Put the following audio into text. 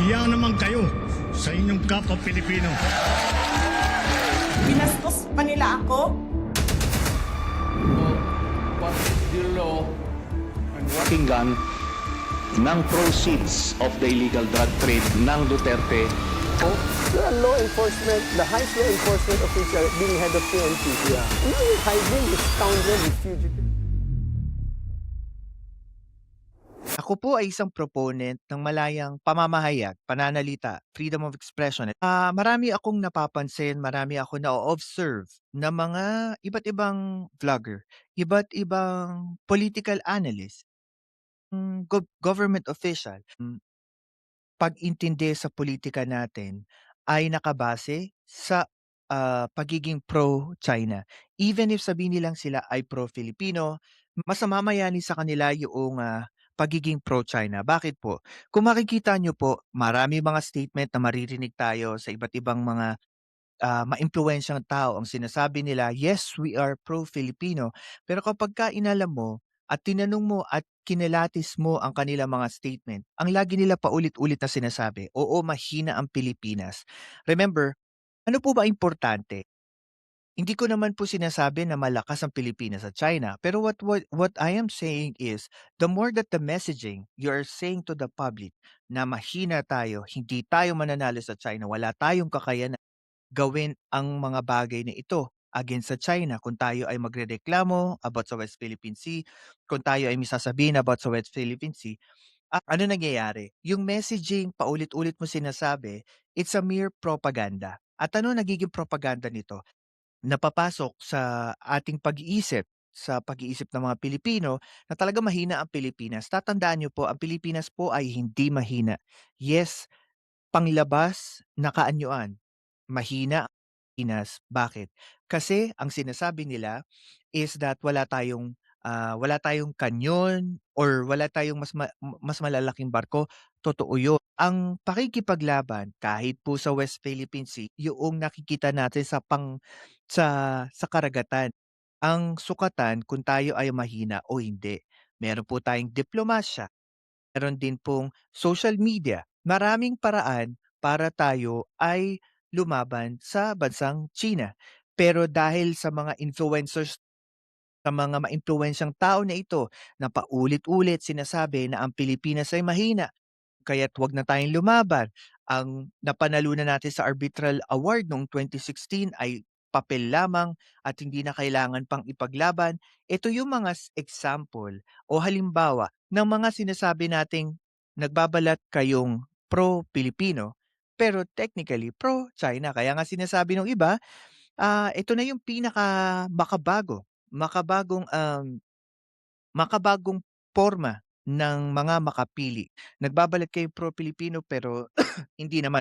Hiya naman kayo sa inyong kapwa Pilipino. Binastos pa nila ako. What is the law and what Pakinggan ng proceeds of the illegal drug trade ng Duterte. The law enforcement, the highest law enforcement official being head of PNP. Yeah. Now you're hiding this scoundrel, this fugitive. Ako po ay isang proponent ng malayang pamamahayag, pananalita, freedom of expression. Marami akong napapansin, marami akong na-observe na mga iba't ibang vlogger, iba't ibang political analyst, government official. Pag-intindi sa politika natin ay nakabase sa pagiging pro-China. Even if sabihin nilang sila ay pro-Filipino, mas namamayani sa kanila yung pagiging pro-China. Bakit po? Kung makikita nyo po, marami mga statement na maririnig tayo sa iba't ibang mga maimpluwensyang tao. Ang sinasabi nila, yes, we are pro-Filipino. Pero kapag ka inalam mo at tinanong mo at kinalatis mo ang kanilang mga statement, ang lagi nila paulit-ulit na sinasabi, oo, mahina ang Pilipinas. Remember, ano po ba importante? Hindi ko naman po sinasabi na malakas ang Pilipinas sa China. Pero what I am saying is, the more that the messaging you are saying to the public na mahina tayo, hindi tayo mananalo sa China, wala tayong kakayanan gawin ang mga bagay na ito against sa China. Kung tayo ay magrereklamo about sa West Philippine Sea, kung tayo ay may sasabihin about sa West Philippine Sea, ano nangyayari? Yung messaging paulit-ulit mo sinasabi, it's a mere propaganda. At ano nagiging propaganda nito? Napapasok sa ating pag-iisip, sa pag-iisip ng mga Pilipino na talaga mahina ang Pilipinas. Tatandaan niyo po, ang Pilipinas po ay hindi mahina. Yes, panglabas na kaanyuan. Mahina ang Pilipinas. Bakit? Kasi ang sinasabi nila is that wala tayong kanyon or wala tayong mas malalaking barko. Totoo yun. Ang pakikipaglaban kahit po sa West Philippine Sea, yung nakikita natin sa karagatan. Ang sukatan kung tayo ay mahina o hindi. Meron po tayong diplomasya, meron din pong social media. Maraming paraan para tayo ay lumaban sa bansang China. Pero dahil sa mga influencers, sa mga maimpluwensyang tao na ito na paulit-ulit sinasabi na ang Pilipinas ay mahina, kaya't 'wag na tayong lumaban. Ang napanalunan natin sa Arbitral Award noong 2016 ay papel lamang at hindi na kailangan pang ipaglaban. Ito yung mga example o halimbawa ng mga sinasabi nating nagbabalat kayong pro-Pilipino, pero technically pro-China. Kaya nga sinasabi ng iba, ito na yung makabagong porma ng mga makapili. Nagbabalat kayong pro-Pilipino pero hindi naman